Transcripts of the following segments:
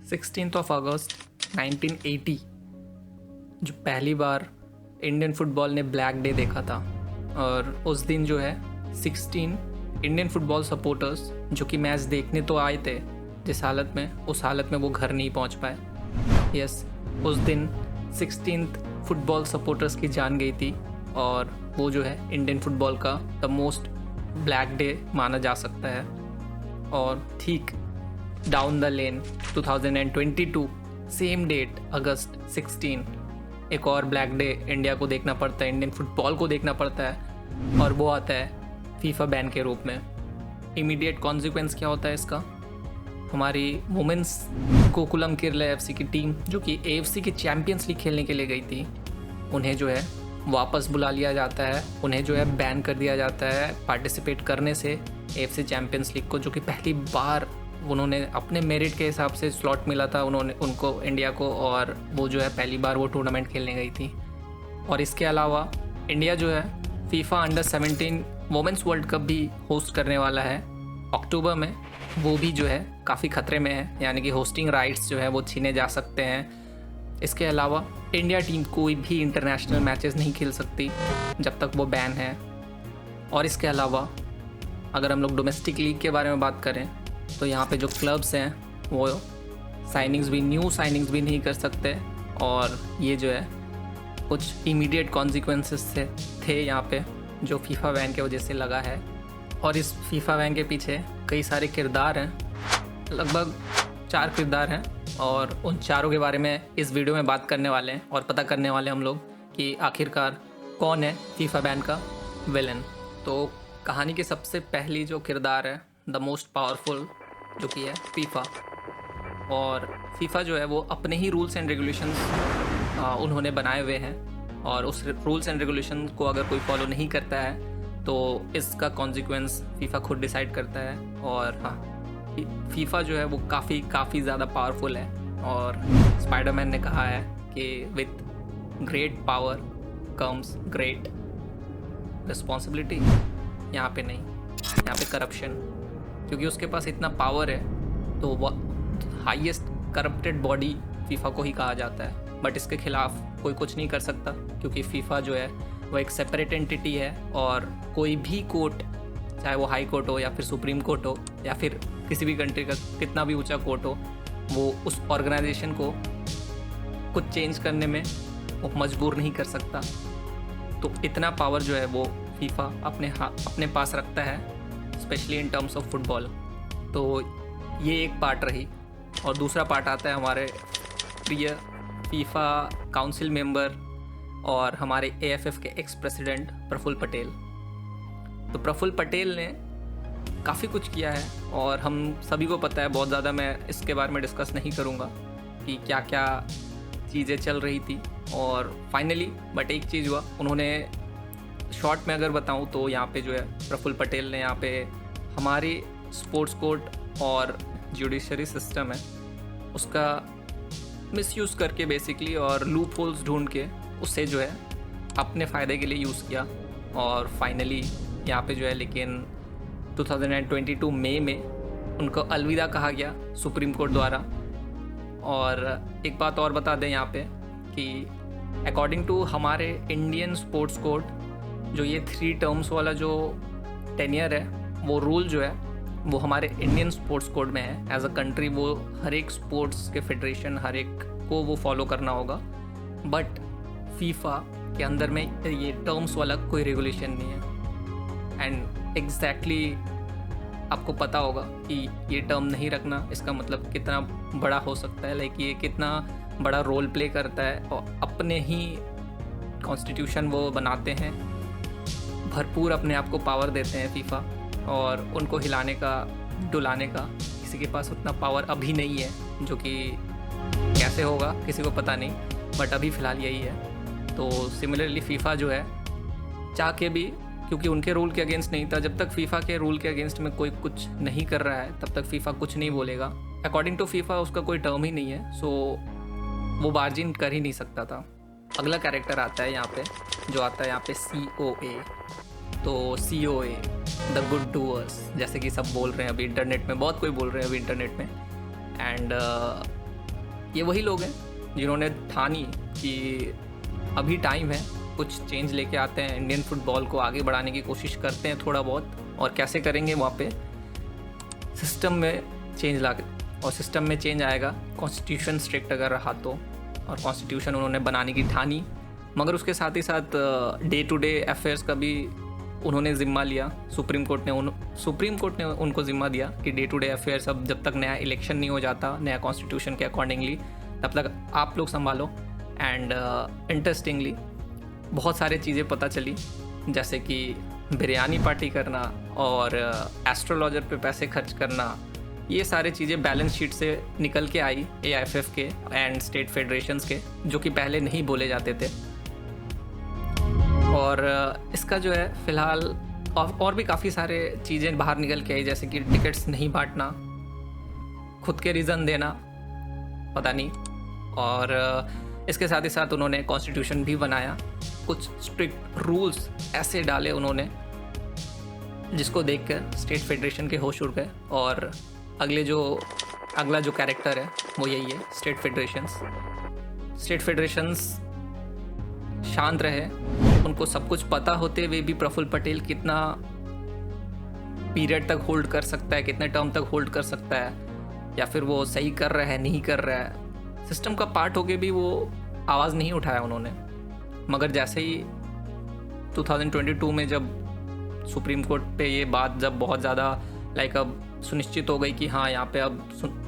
16 अगस्त 1980 जो पहली बार Indian football ने ब्लैक डे देखा था। और उस दिन जो है 16 इंडियन फुटबॉल सपोर्टर्स जो कि मैच देखने तो आए थे, जिस हालत में उस हालत में वो घर नहीं पहुंच पाए। यस, उस दिन 16th फुटबॉल सपोर्टर्स की जान गई थी और वो जो है इंडियन फुटबॉल का द मोस्ट ब्लैक डे माना जा सकता है। और ठीक down the lane 2022 same date अगस्त 16 एक और ब्लैक डे इंडिया को देखना पड़ता है, इंडियन फुटबॉल को देखना पड़ता है, और वो आता है फीफा बैन के रूप में। इमीडिएट कॉन्सिक्वेंस क्या होता है इसका? हमारी वुमेंस गोकुलम केरला एफसी की टीम जो कि एएफसी की चैंपियंस लीग खेलने के लिए गई थी, उन्हें जो है वापस बुला लिया जाता है, उन्हें जो है बैन कर दिया जाता है पार्टिसिपेट करने से एएफसी चैंपियंस लीग को, जो कि पहली बार उन्होंने अपने मेरिट के हिसाब से स्लॉट मिला था उनको इंडिया को, और वो जो है पहली बार वो टूर्नामेंट खेलने गई थी। और इसके अलावा इंडिया जो है FIFA under 17 women's world cup भी होस्ट करने वाला है अक्टूबर में। वो भी जो है काफ़ी खतरे में है, यानी कि होस्टिंग राइट्स जो है वो छीने जा सकते हैं। इसके अलावा इंडिया टीम कोई भी इंटरनेशनल मैचेस नहीं खेल सकती जब तक वो बैन है। और इसके अलावा अगर हम लोग डोमेस्टिक लीग के बारे में बात करें तो यहाँ पे जो क्लब्स हैं वो न्यू साइनिंग्स भी नहीं कर सकते। और ये जो है कुछ इमीडिएट कॉन्सिक्वेंसेस थे यहाँ पे जो फीफा बैन की वजह से लगा है। और इस फीफा बैन के पीछे कई सारे किरदार हैं, लगभग 4 किरदार हैं, और उन चारों के बारे में इस वीडियो में बात करने वाले हैं और पता करने वाले हम लोग कि आखिरकार कौन है फीफा बैन का विलन। तो कहानी की सबसे पहली जो किरदार है, द मोस्ट पावरफुल, जो कि है फीफा। और फीफा जो है वो अपने ही रूल्स एंड रेगुलेशंस उन्होंने बनाए हुए हैं, और उस रूल्स एंड रेगुलेशन को अगर कोई फॉलो नहीं करता है तो इसका कॉन्सिक्वेंस फीफा खुद डिसाइड करता है। और हाँ, फीफा जो है वो काफ़ी ज़्यादा पावरफुल है, और स्पाइडरमैन ने कहा है कि with great power comes great responsibility. यहाँ पे नहीं, यहाँ पे करप्शन, क्योंकि उसके पास इतना पावर है तो वो हाईएस्ट करप्टेड बॉडी फीफा को ही कहा जाता है। बट इसके खिलाफ कोई कुछ नहीं कर सकता, क्योंकि फीफा जो है वो एक सेपरेट एंटिटी है, और कोई भी कोर्ट, चाहे वो हाई कोर्ट हो या फिर सुप्रीम कोर्ट हो या फिर किसी भी कंट्री का कितना भी ऊंचा कोर्ट हो, वो उस ऑर्गेनाइजेशन को कुछ चेंज करने में वो मजबूर नहीं कर सकता। तो इतना पावर जो है वो फीफा अपने पास रखता है, specially in terms of football. तो ये एक पार्ट रही। और दूसरा पार्ट आता है हमारे प्रिय फीफा काउंसिल मेंबर और हमारे एएफएफ के एक्स प्रेसिडेंट प्रफुल्ल पटेल। तो प्रफुल्ल पटेल ने काफ़ी कुछ किया है और हम सभी को पता है, बहुत ज़्यादा मैं इसके बारे में डिस्कस नहीं करूँगा कि क्या क्या चीज़ें चल रही थी। और फाइनली बट एक चीज़ हुआ, उन्होंने शॉर्ट में अगर बताऊँ तो यहाँ पे जो है प्रफुल्ल पटेल ने यहाँ पे हमारी स्पोर्ट्स कोर्ट और जुडिशरी सिस्टम है उसका मिसयूज़ करके बेसिकली, और लूप होल्स ढूंढ के उससे जो है अपने फ़ायदे के लिए यूज़ किया। और फाइनली यहाँ पे जो है लेकिन 2022 मई में उनको अलविदा कहा गया सुप्रीम कोर्ट द्वारा। और एक बात और बता दें यहाँ पे कि अकॉर्डिंग टू हमारे इंडियन स्पोर्ट्स कोड, जो ये 3 टर्म्स वाला जो टेन्योर है, वो रूल जो है वो हमारे इंडियन स्पोर्ट्स कोड में है। एज अ कंट्री वो हर एक स्पोर्ट्स के फेडरेशन, हर एक को वो फॉलो करना होगा। बट फीफा के अंदर में ये टर्म्स वाला कोई रेगुलेशन नहीं है। एंड एग्जैक्टली आपको पता होगा कि ये टर्म नहीं रखना इसका मतलब कितना बड़ा हो सकता है, लाइक ये कितना बड़ा रोल प्ले करता है। और अपने ही कॉन्स्टिट्यूशन वो बनाते हैं, भरपूर अपने आप को पावर देते हैं फीफा, और उनको हिलाने का, डुलाने का किसी के पास उतना पावर अभी नहीं है, जो कि कैसे होगा किसी को पता नहीं, बट अभी फ़िलहाल यही है। तो सिमिलरली फीफा जो है चाह के भी, क्योंकि उनके रूल के अगेंस्ट नहीं था, जब तक फीफा के रूल के अगेंस्ट में कोई कुछ नहीं कर रहा है तब तक फीफा कुछ नहीं बोलेगा। अकॉर्डिंग टू फीफा उसका कोई टर्म ही नहीं है, सो वो बार्जिन कर ही नहीं सकता था। अगला कैरेक्टर आता है यहाँ पे, जो आता है यहाँ पे COA। तो COA द गुड डूअर्स, जैसे कि सब बोल रहे हैं अभी इंटरनेट में, बहुत कोई बोल रहे हैं अभी इंटरनेट में। एंड ये वही लोग हैं जिन्होंने ठानी कि अभी टाइम है, कुछ चेंज लेके आते हैं, इंडियन फुटबॉल को आगे बढ़ाने की कोशिश करते हैं थोड़ा बहुत, और कैसे करेंगे वहाँ पे सिस्टम में चेंज ला, और सिस्टम में चेंज आएगा कॉन्स्टिट्यूशन स्ट्रिक्ट अगर रहा तो, और कॉन्स्टिट्यूशन उन्होंने बनाने की ठानी, मगर उसके साथ ही साथ डे टू डे अफेयर्स का भी उन्होंने ज़िम्मा लिया। सुप्रीम कोर्ट ने उनको ज़िम्मा दिया कि डे टू डे अफेयर्स अब जब तक नया इलेक्शन नहीं हो जाता नया कॉन्स्टिट्यूशन के अकॉर्डिंगली, तब तक आप लोग संभालो। एंड इंटरेस्टिंगली बहुत सारी चीज़ें पता चली, जैसे कि बिरयानी पार्टी करना और एस्ट्रोलॉजर पे पैसे खर्च करना, ये सारी चीज़ें बैलेंस शीट से निकल के आई AIFF के एंड स्टेट फेडरेशंस के, जो कि पहले नहीं बोले जाते थे। और इसका जो है फ़िलहाल और भी काफ़ी सारे चीज़ें बाहर निकल के आई, जैसे कि टिकट्स नहीं बांटना, खुद के रीज़न देना, पता नहीं। और इसके साथ ही साथ उन्होंने कॉन्स्टिट्यूशन भी बनाया, कुछ स्ट्रिक्ट रूल्स ऐसे डाले उन्होंने जिसको देखकर स्टेट फेडरेशन के होश उड़ गए। और अगला जो कैरेक्टर है वो यही है, स्टेट फेडरेशंस शांत रहे, उनको सब कुछ पता होते हुए भी प्रफुल्ल पटेल कितना पीरियड तक होल्ड कर सकता है, कितने टर्म तक होल्ड कर सकता है, या फिर वो सही कर रहा है नहीं कर रहा है, सिस्टम का पार्ट होके भी वो आवाज़ नहीं उठाया उन्होंने। मगर जैसे ही 2022 में जब सुप्रीम कोर्ट पे ये बात जब बहुत ज़्यादा अब सुनिश्चित हो गई कि हाँ यहाँ पे अब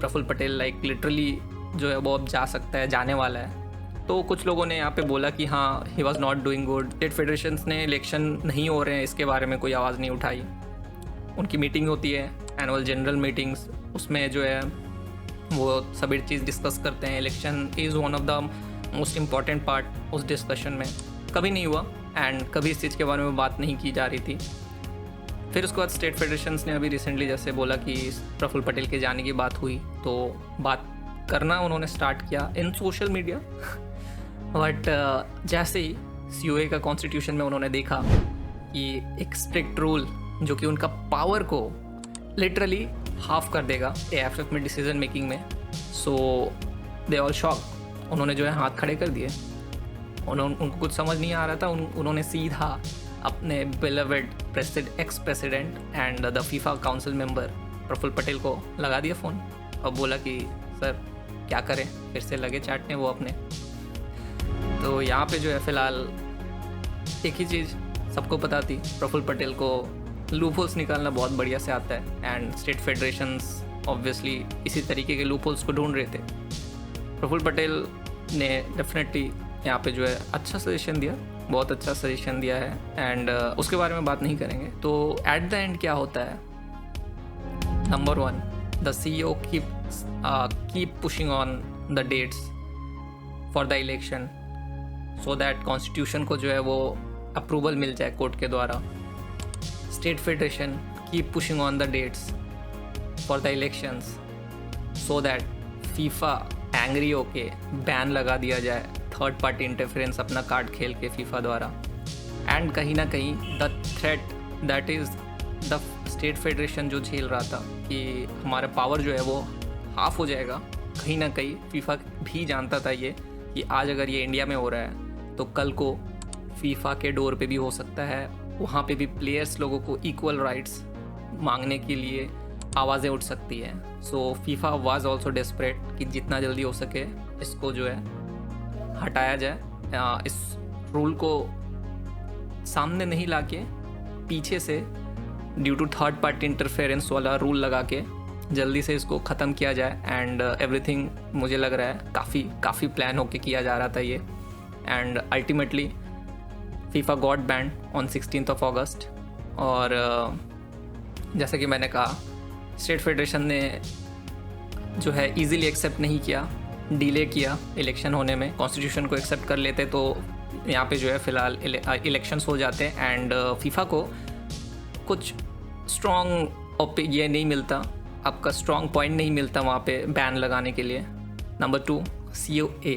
प्रफुल्ल पटेल लिटरली जो है वो अब जा सकता है, जाने वाला है, तो कुछ लोगों ने यहाँ पे बोला कि हाँ he was not doing good. State federations ने इलेक्शन नहीं हो रहे हैं इसके बारे में कोई आवाज़ नहीं उठाई। उनकी मीटिंग होती है, एनुअल जनरल मीटिंग्स, उसमें जो है वो सभी चीज़ डिस्कस करते हैं। Election is one of the most important part उस डिस्कशन में। कभी नहीं हुआ एंड कभी इस चीज़ के बारे में बात नहीं की जा रही थी। फिर उसके बाद स्टेट फेडरेशंस ने अभी रिसेंटली जैसे बोला कि प्रफुल्ल पटेल के जाने की बात हुई, तो बात करना उन्होंने स्टार्ट किया इन सोशल मीडिया। बट जैसे ही COA का कॉन्स्टिट्यूशन में उन्होंने देखा कि एक स्ट्रिक्ट रूल जो कि उनका पावर को लिटरली हाफ कर देगा AIFF में डिसीजन मेकिंग में, सो दे ऑल शॉक। उन्होंने जो है हाथ खड़े कर दिए। उनको कुछ समझ नहीं आ रहा था। उन्होंने सीधा अपने beloved ex president and the FIFA council member Praful Patel को लगा दिया फ़ोन और बोला कि सर क्या करें, फिर से लगे चाटने वो अपने। तो यहाँ पे जो है फ़िलहाल एक ही चीज़ सबको पता थी, प्रफुल्ल पटेल को लूपहोल्स निकालना बहुत बढ़िया से आता है एंड स्टेट फेडरेशंस ऑब्वियसली इसी तरीके के लूपहोल्स को ढूंढ रहे थे। प्रफुल्ल पटेल ने डेफिनेटली यहाँ पे जो है अच्छा सजेशन दिया, बहुत अच्छा सजेशन दिया है एंड उसके बारे में बात नहीं करेंगे। तो एट द एंड क्या होता है, number 1, the CEO keep pushing on the dates for the election so that constitution को जो है वो अप्रूवल मिल जाए कोर्ट के द्वारा। State federation keep pushing on the dates for the elections so that FIFA angry होके बैन लगा दिया जाए थर्ड पार्टी इंटरफेरेंस अपना कार्ड खेल के FIFA द्वारा। एंड कहीं ना कहीं the threat that is the state federation जो झेल रहा था कि हमारा पावर जो है वो हाफ हो जाएगा, कहीं ना कहीं FIFA भी जानता था ये कि आज अगर ये इंडिया में हो रहा है तो कल को FIFA के डोर पे भी हो सकता है, वहाँ पे भी प्लेयर्स लोगों को इक्वल राइट्स मांगने के लिए आवाज़ें उठ सकती है। सो FIFA वाज आल्सो डेस्परेट कि जितना जल्दी हो सके इसको जो है हटाया जाए, इस रूल को सामने नहीं लाके पीछे से due to third party interference वाला रूल लगा के जल्दी से इसको ख़त्म किया जाए। एंड एवरीथिंग मुझे लग रहा है काफ़ी प्लान होके किया जा रहा था ये। And ultimately FIFA got banned on 16th of August। और जैसे कि मैंने कहा स्टेट फेडरेशन ने जो है इजीली एक्सेप्ट नहीं किया, डिले किया इलेक्शन होने में। कॉन्स्टिट्यूशन को एक्सेप्ट कर लेते तो यहाँ पे जो है फ़िलहाल इलेक्शंस हो जाते एंड FIFA को कुछ स्ट्रॉन्ग ये नहीं मिलता, आपका स्ट्रॉन्ग पॉइंट नहीं मिलता वहाँ पे बैन लगाने के लिए। नंबर 2, COA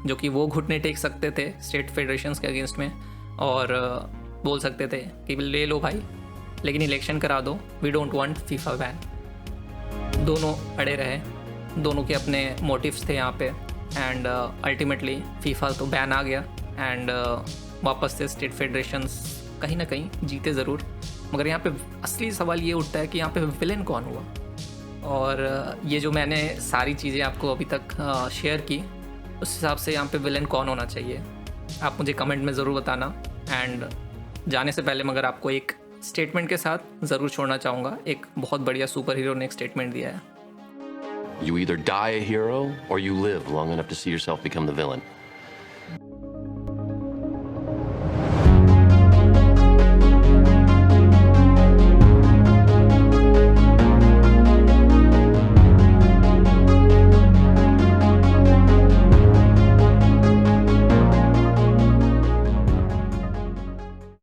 जो कि वो घुटने टेक सकते थे स्टेट फेडरेशंस के अगेंस्ट में और बोल सकते थे कि ले लो भाई लेकिन इलेक्शन करा दो, we don't want FIFA ban. दोनों अड़े रहे दोनों के अपने मोटिव्स थे यहाँ पे, एंड अल्टीमेटली फीफा तो बैन आ गया, एंड वापस से स्टेट फेडरेशंस कहीं ना कहीं जीते ज़रूर। मगर यहाँ पे असली सवाल ये उठता है कि यहाँ पे विलेन कौन हुआ। और ये जो मैंने सारी चीज़ें आपको अभी तक शेयर की, उस हिसाब से यहाँ पे विलेन कौन होना चाहिए, आप मुझे कमेंट में ज़रूर बताना। एंड जाने से पहले मगर आपको एक स्टेटमेंट के साथ ज़रूर छोड़ना चाहूँगा। एक बहुत बढ़िया सुपर हीरो ने एक स्टेटमेंट दिया है, You either die a hero or you live long enough to see yourself become the villain.